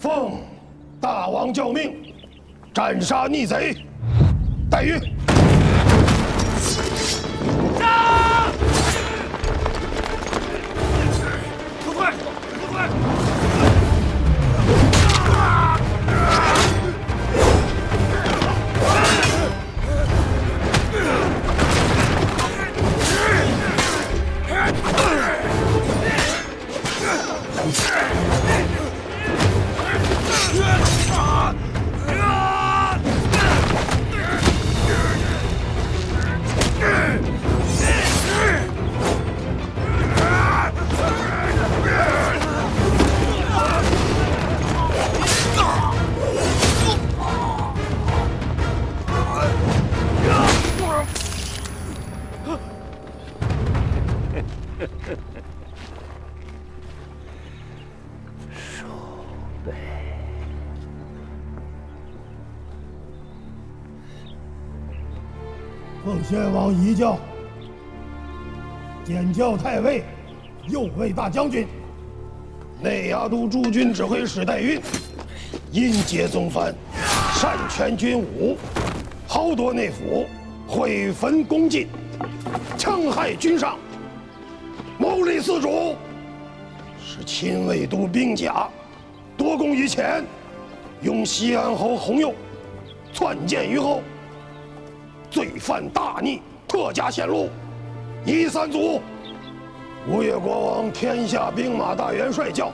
奉大王教命，斩杀逆贼。待遇。杀！快快快！奉先王遗教，检校太尉，右卫大将军，内牙都驻军指挥使戴运，因结宗藩，擅权军武，豪夺内府，毁焚宫禁，戕害军上，谋立嗣主，使亲卫都兵甲夺功于前，拥西安侯弘佑篡谏于后，罪犯大逆，特加显露，夷三族。吴越国王天下兵马大元帅教。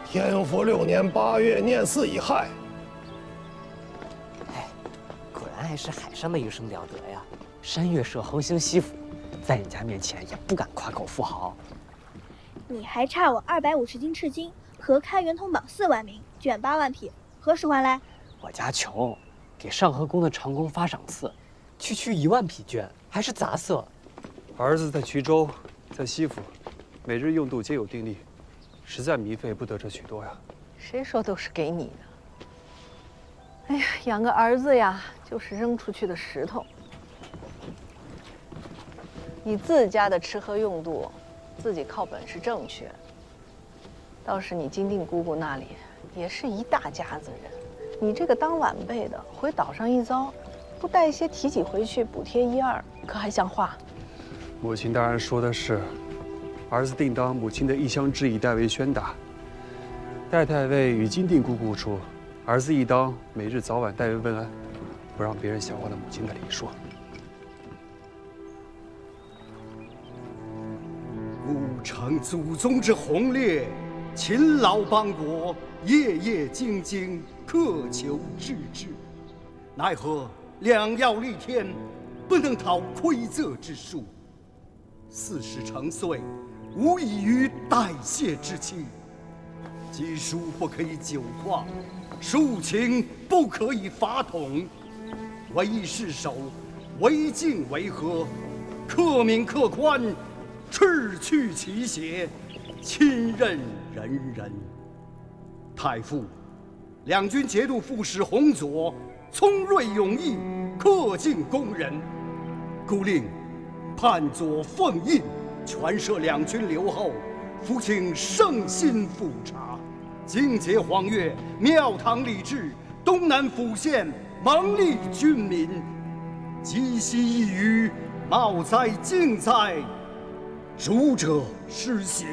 天福6年8月廿4乙亥。哎，果然还是海上的一生了得呀！山岳社横行西府，在人家面前也不敢夸口富豪。你还差我250斤赤金和开元通宝4万名，卷8万匹，何时还来？我家穷，给上河宫的长工发赏赐，区1万匹绢，还是杂色。儿子在衢州，在西府，每日用度皆有定例，实在糜费不得这许多呀。谁说都是给你的？哎呀，养个儿子呀，就是扔出去的石头。你自家的吃喝用度，自己靠本事挣去。倒是你金定姑姑那里，也是一大家子人。你这个当晚辈的，回岛上一遭，不带些提己回去补贴1、2，可还像话？母亲大人说的是，儿子定当母亲的一乡之意代为宣达。戴太尉与金定姑姑说，儿子亦当每日早晚代为问安，不让别人笑话了母亲的礼数。吾承祖宗之宏烈，勤劳邦国，夜夜精精，苛求致志，奈何两要立天，不能讨馈赠之术。40成岁，无异于代谢之期。经书不可以久化，抒情不可以法统。唯义是守，为敬为和，克敏克宽，斥去其邪，亲任人人。太傅，两军节度副使洪佐聪锐勇毅，恪尽公人，故令判佐奉印，传赦两军留后，伏请圣心复查。靖节黄月，庙堂礼制，东南府县蒙利军民，积息一隅，茂哉靖哉，主者施行。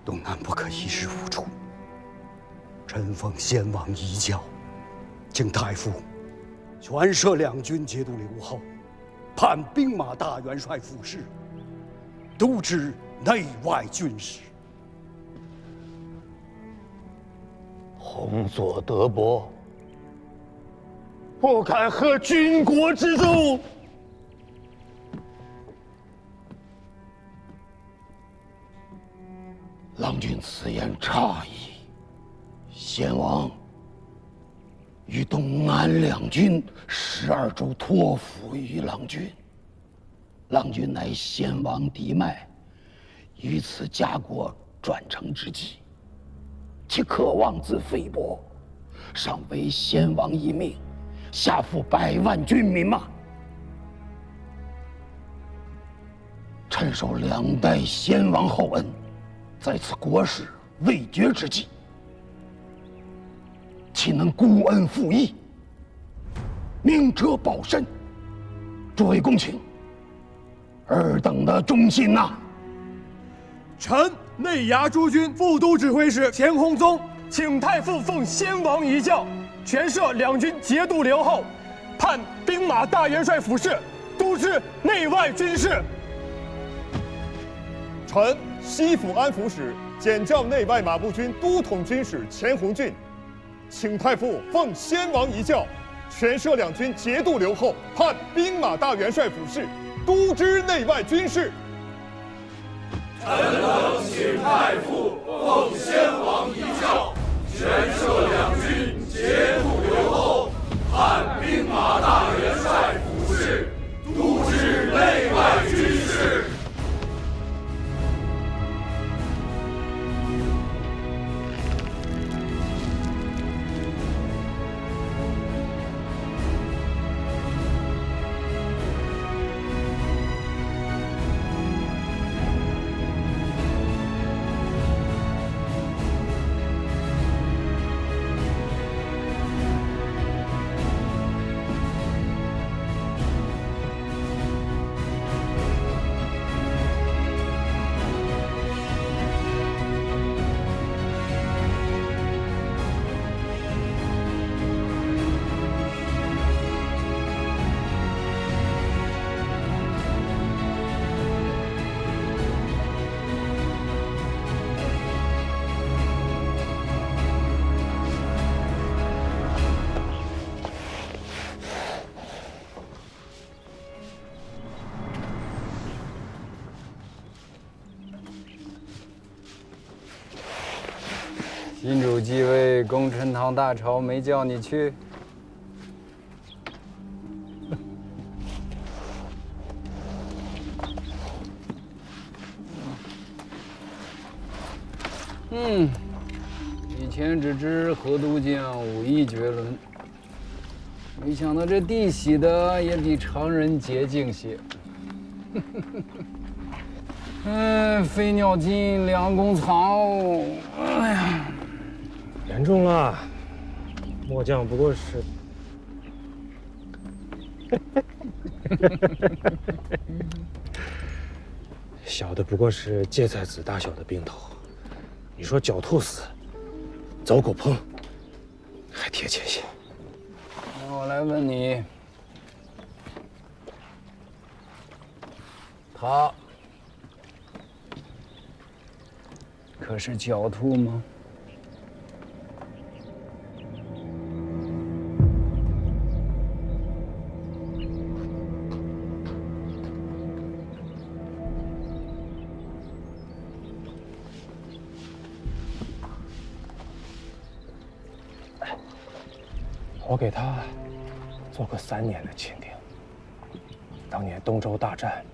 东南不可一日无主。臣奉先王遗教，请太傅全赦两军节度留后，判兵马大元帅府事，督知内外军事。洪佐德薄，不敢合军国之宗。郎君此言差矣。先王与东南两军12州托付于郎君，郎君乃先王嫡脉，于此家国转承之际，其可妄自菲薄，上为先王一命，下负100万军民吗？臣受2代先王厚恩，在此国事未决之际，岂能孤恩负义，明哲保身？诸位公卿，尔等的忠心呐！臣内衙诸军副都指挥使钱弘宗，请太傅奉先王遗教，全摄2军节度留后，判兵马大元帅府事，督知内外军事。臣西府安抚使检校内外马步军都统军使钱弘俊，请太傅奉先王遗教，全摄2军节度留后，判兵马大元帅府事，督知内外军事。臣等请太傅奉先王遗教，全摄2军节度留后，判兵马大元帅府事，督知内外军事。新主继位，功臣堂大朝没叫你去？以前只知河都将武艺绝伦，没想到这弟媳的也比常人洁净些。飞鸟尽，良弓藏。哎呀！严重了，末将不过是……小的不过是芥菜籽大小的病头，你说狡兔死，走狗烹，还贴切些。那我来问你，他可是狡兔吗？我给他做过3年的钦定。当年东周大战，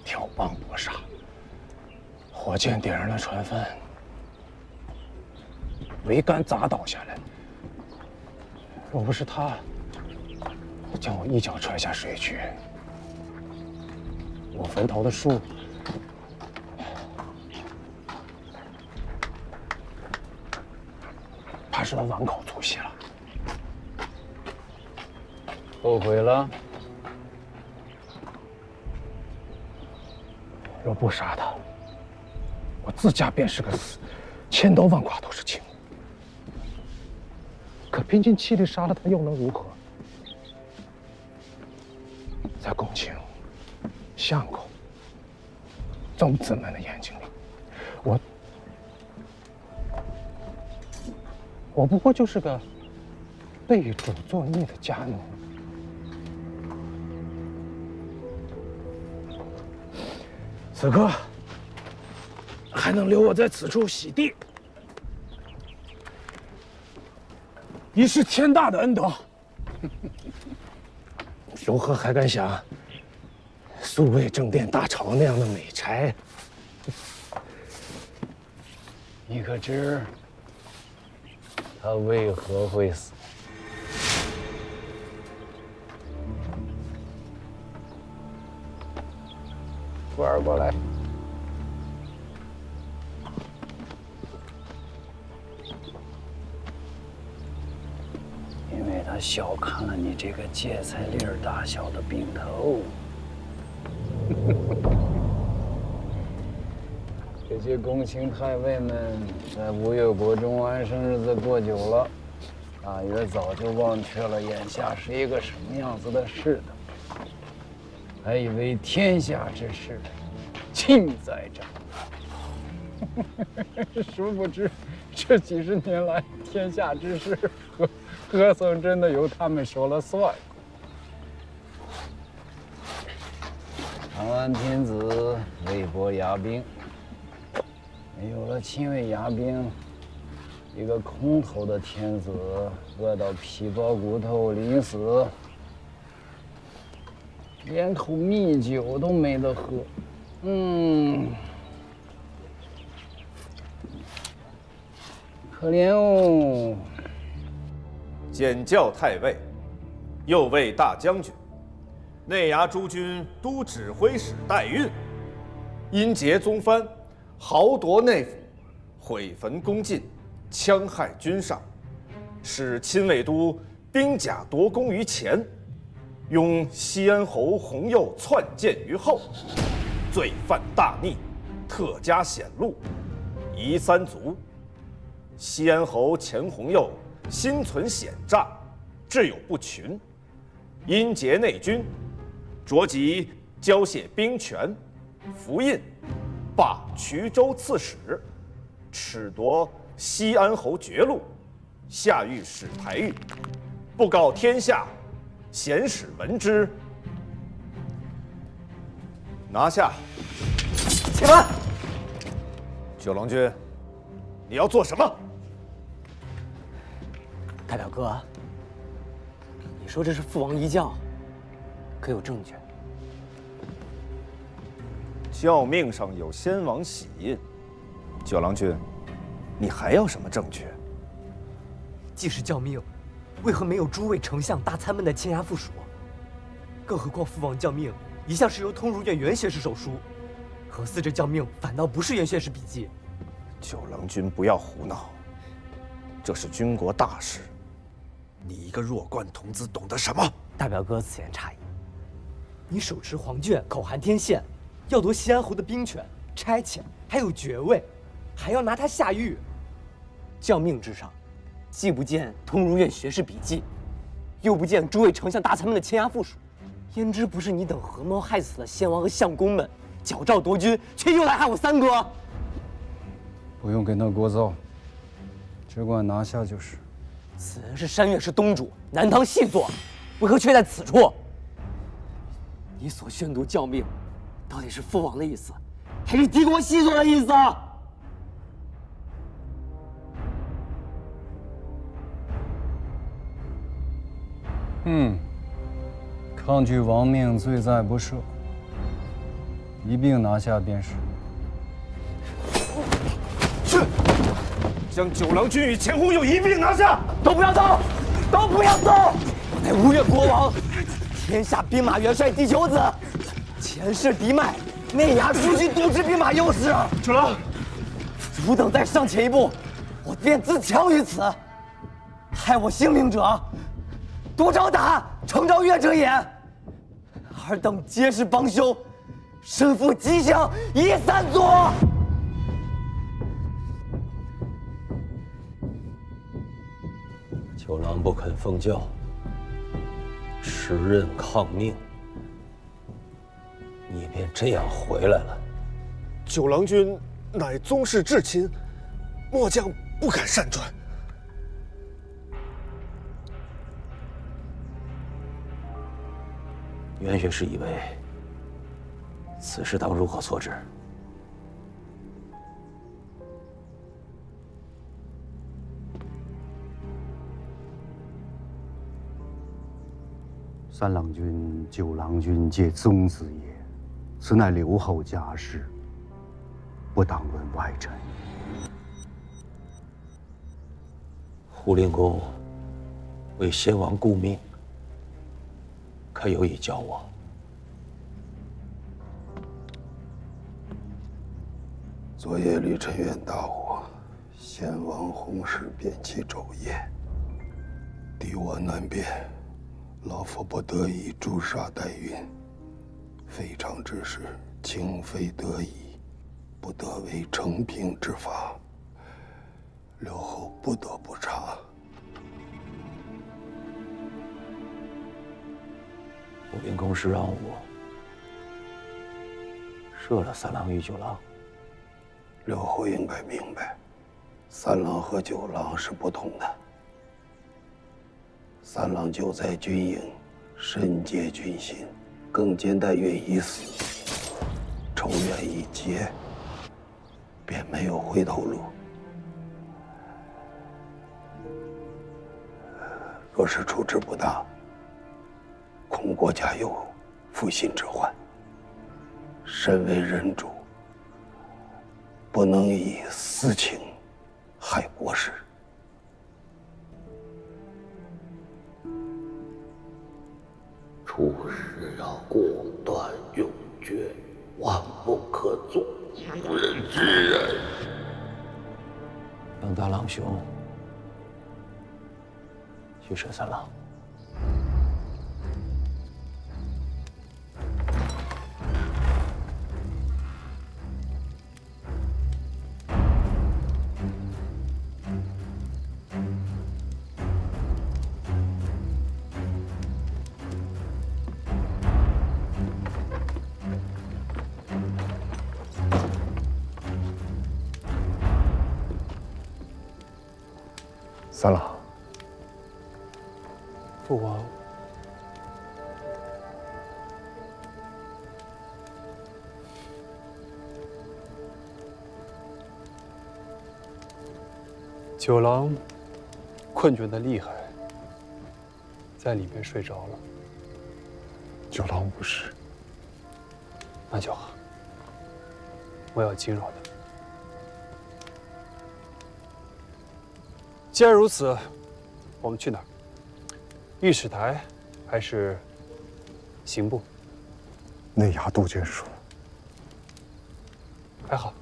挑棒搏杀，火箭点燃了船帆，桅杆砸倒下来。若不是他将我一脚踹下水去，我坟头的树怕是能碗口粗细了。后悔了？若不杀他，我自家便是个死，千刀万剐都是轻。可拼尽气力杀了他，又能如何？在公卿、相公、宗子们的眼睛里，我不过就是个被主作孽的家奴。此刻还能留我在此处洗地，已是天大的恩德。如何还敢想宿卫正殿大朝那样的美差？你可知他为何会死？徒儿过来。因为他小看了你这个芥菜粒儿大小的兵头。这些公卿太尉们在吴越国中安生日子过久了，大约早就忘却了眼下是一个什么样子的世道，还以为天下之事尽在掌握。殊不知，这几十年来，天下之事何曾真的由他们说了算？长安天子魏博牙兵，没有了亲卫牙兵，一个空头的天子饿到皮包骨头临死，连口蜜酒都没得喝。可怜哦。检校太尉，右卫大将军，内衙诸军都指挥使代运，因劫宗藩，豪夺内府，毁焚宫禁，戕害军上，使亲卫都兵甲夺功于前，拥西安侯弘佑篡谏于后，罪犯大逆，特加显露，夷三族。西安侯钱弘佑心存险诈，志有不群，因结内军，着即交械兵权，符印，罢衢州刺史，褫夺西安侯爵禄，下狱使台狱，布告天下，贤使闻之，拿下。且慢！九郎君，你要做什么？大表哥，你说这是父王遗教，可有证据？教命上有先王玺印。九郎君，你还要什么证据？既是教命，为何没有诸位丞相、大参们的签押附属？更何况父王教命一向是由通儒院袁学士手书，何似这教命反倒不是袁学士笔记？九郎君不要胡闹，这是军国大事。你一个弱冠童子懂得什么？大表哥此言差矣。你手持黄卷，口含天宪，要夺西安侯的兵权、差遣，还有爵位，还要拿他下狱。教命之上，既不见通儒院学士笔记，又不见诸位丞相大参们的签押附属，焉知不是你等合谋害死了先王和相公们，矫诏夺军，却又来害我三哥？不用跟他聒噪，只管拿下就是。此人是山岳氏东主，南唐细作，为何却在此处？你所宣读教命，到底是父王的意思，还是敌国细作的意思？抗拒王命，罪在不赦，一并拿下便是。是。将九郎君与钱弘佑一并拿下！都不要走，都不要走！我乃吴越国王，天下兵马元帅第九子，前世嫡脉，内衙诸军都指兵马右使。九郎，汝等再上前一步，我便自强于此。害我性命者，多招打，诚招越者也。尔等皆是帮凶，身负吉祥，夷三族。九郎不肯奉教，持刃抗命，你便这样回来了。九郎君乃宗室至亲，末将不敢擅传。袁学士以为此事当如何所指？三郎君、九郎君皆宗子也，此乃留后家事，不当论外臣。胡令公为先王顾命，可有意教我？昨夜里尘渊大火，先王洪氏便起昼夜，敌我难辨，老夫不得已诛杀代孕。非常之事，情非得已，不得为成平之法。刘后不得不查。武林公是让我射了三郎与九郎。刘后应该明白，三郎和九郎是不同的。三郎久在军营，深结军心，更见代孕已死，仇怨已结，便没有回头路。若是处置不当，恐国家有负心之患。身为人主，不能以私情害国事。处事要果断勇决，万不可做无人之人。让大郎兄去射三郎。三郎，父王，九郎困倦的厉害，在里面睡着了。九郎无事，那就好。我要惊扰他。既然如此，我们去哪儿？御史台还是刑部？内衙杜监署。还好，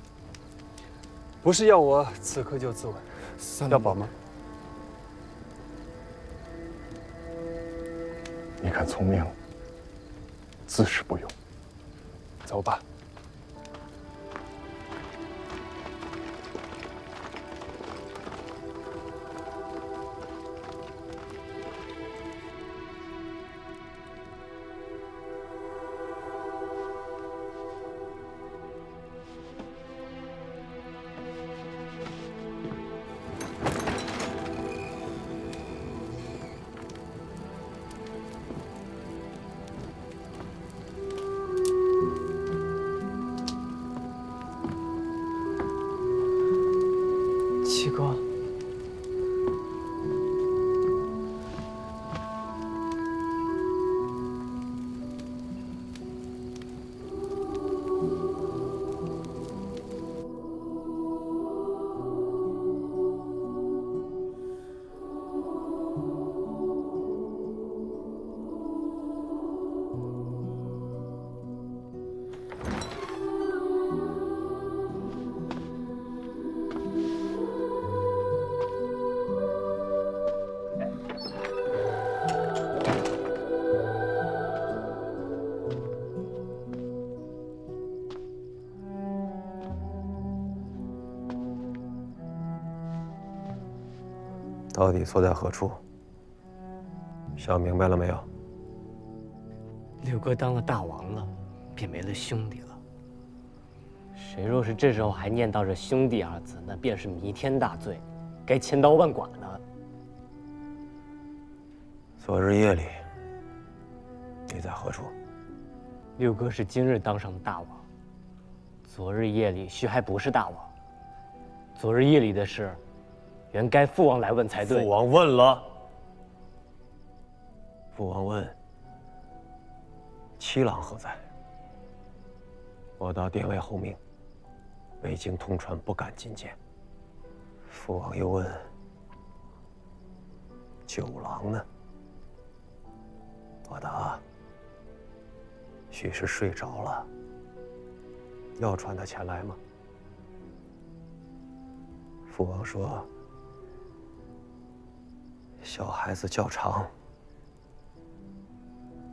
不是要我此刻就自刎。要保吗？你看从命，自是不用。走吧。七哥，到底错在何处？想明白了没有？六哥当了大王了，便没了兄弟了。谁若是这时候还念叨着兄弟二字，那便是弥天大罪，该千刀万剐的。昨日夜里，你在何处？六哥是今日当上的大王，昨日夜里须还不是大王。昨日夜里的事，原该父王来问才对。父王问了。父王问：七郎何在？我到殿外候命，未经通传，不敢觐见。父王又问：九郎呢？我答：许是睡着了。要传他前来吗？父王说，小孩子较长。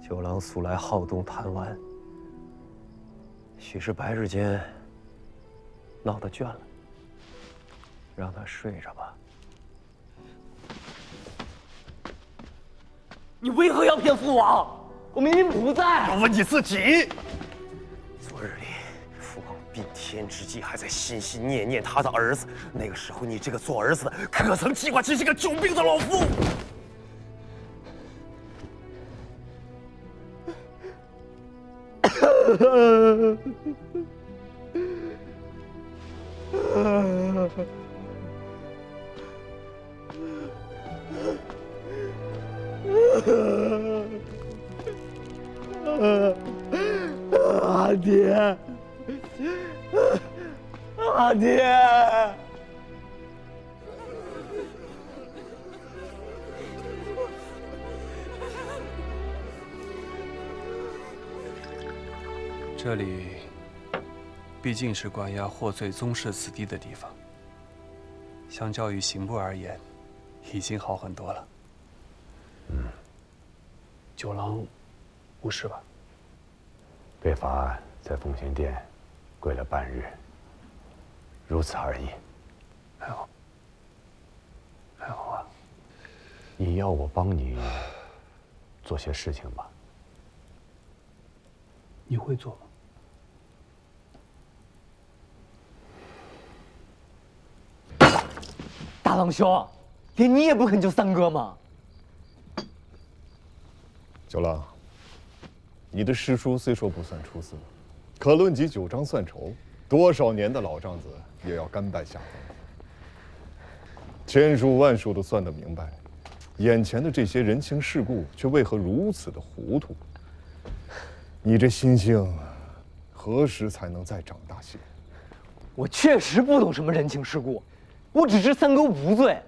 九郎素来好动贪玩，许是白日间闹得倦了，让他睡着吧。你为何要骗父王？我明明不在。我问你自己。昨日里，父王并天之际还在心心念念他的儿子，那个时候你这个做儿子的，可曾记挂起这个久病的老父？阿爹，阿爹！这里毕竟是关押获罪宗室子弟的地方，相较于刑部而言，已经好很多了。九郎无事吧？被罚在奉贤殿跪了半日，如此而已。还好，还好啊。你要我帮你做些事情吧？你会做吗？大郎兄，连你也不肯救三哥吗？九郎，你的师叔虽说不算出色，可论及九章算筹，多少年的老账子也要甘拜下风。千数万数都算得明白，眼前的这些人情世故却为何如此的糊涂？你这心性，何时才能再长大些？我确实不懂什么人情世故，我只知三哥无罪。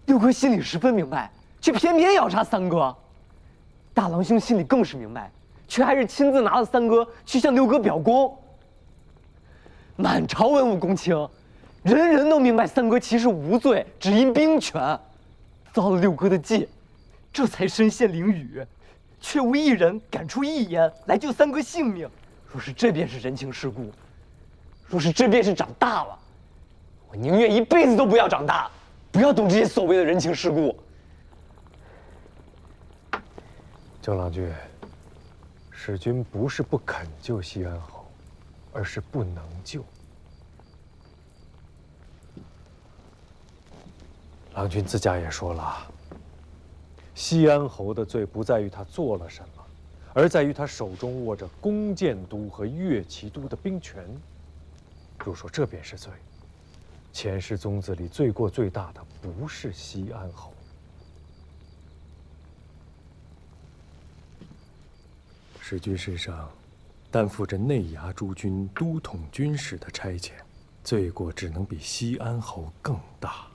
六哥心里十分明白，却偏偏要杀三哥。大郎兄心里更是明白，却还是亲自拿了三哥去向六哥表功。满朝文武公卿，人人都明白三哥其实无罪，只因兵权，遭了六哥的忌，这才身陷囹圄，却无一人敢出一言来救三哥性命。若是这便是人情世故，若是这便是长大了，我宁愿一辈子都不要长大，不要懂这些所谓的人情世故。九郎君，使君不是不肯救西安侯，而是不能救。郎君自家也说了，西安侯的罪不在于他做了什么，而在于他手中握着弓箭都和乐骑都的兵权。若说这便是罪，前世宗子里罪过最大的不是西安侯。使君身上担负着内衙诸军都统军使的差遣，罪过只能比西安侯更大。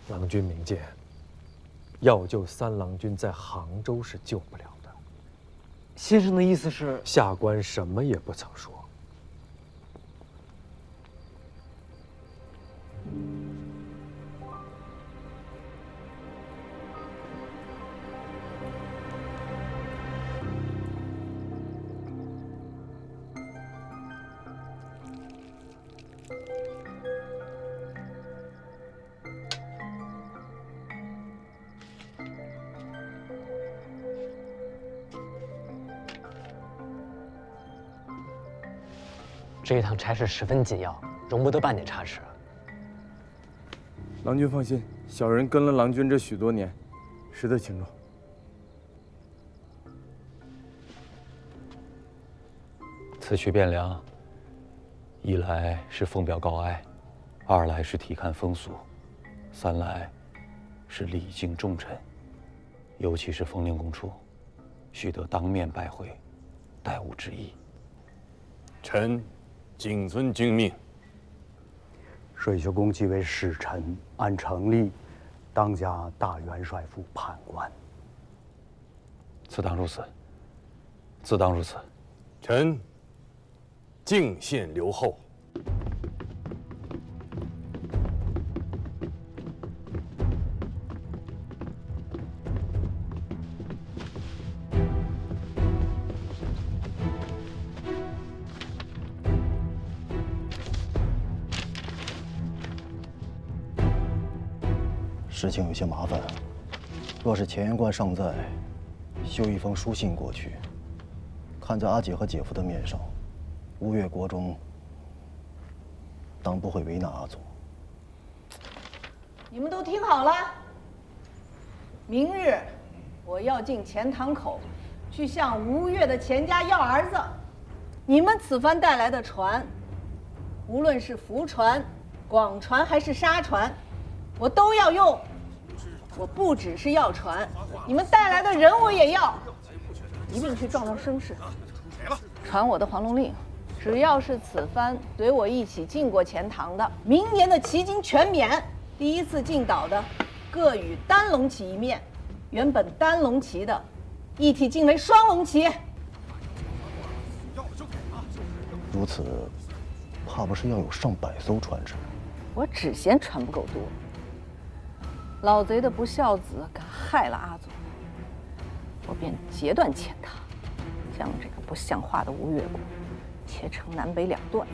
郎君明鉴，要救三郎君在杭州是救不了的。先生的意思是？下官什么也不曾说。这一趟差事十分紧要，容不得半点差池。郎君放心，小人跟了郎君这许多年，识得轻重。此去汴梁，一来是奉表告哀，二来是体看风俗，三来是礼敬重臣，尤其是奉令公出，须得当面拜会，待吾之意。臣谨遵君命。水秀公即为使臣，按常例，当加大元帅府判官。自当如此，自当如此。臣敬信留后。事情有些麻烦，若是乾元观尚在，修一封书信过去，看在阿姐和姐夫的面上，吴越国中当不会为难阿祖。你们都听好了，明日我要进钱塘口，去向吴越的钱家要儿子。你们此番带来的船，无论是福船、广船还是沙船，我都要用。我不只是要船，你们带来的人我也要，一并去壮壮声势。传我的黄龙令，只要是此番随我一起进过钱塘的，明年的旗津全免。第一次进岛的，各与单龙旗一面；原本单龙旗的，一体进为双龙旗。如此，怕不是要有上百艘船只。我只嫌船不够多。老贼的不孝子敢害了阿祖，我便截断钱塘，将这个不像话的吴越国切成南北两段，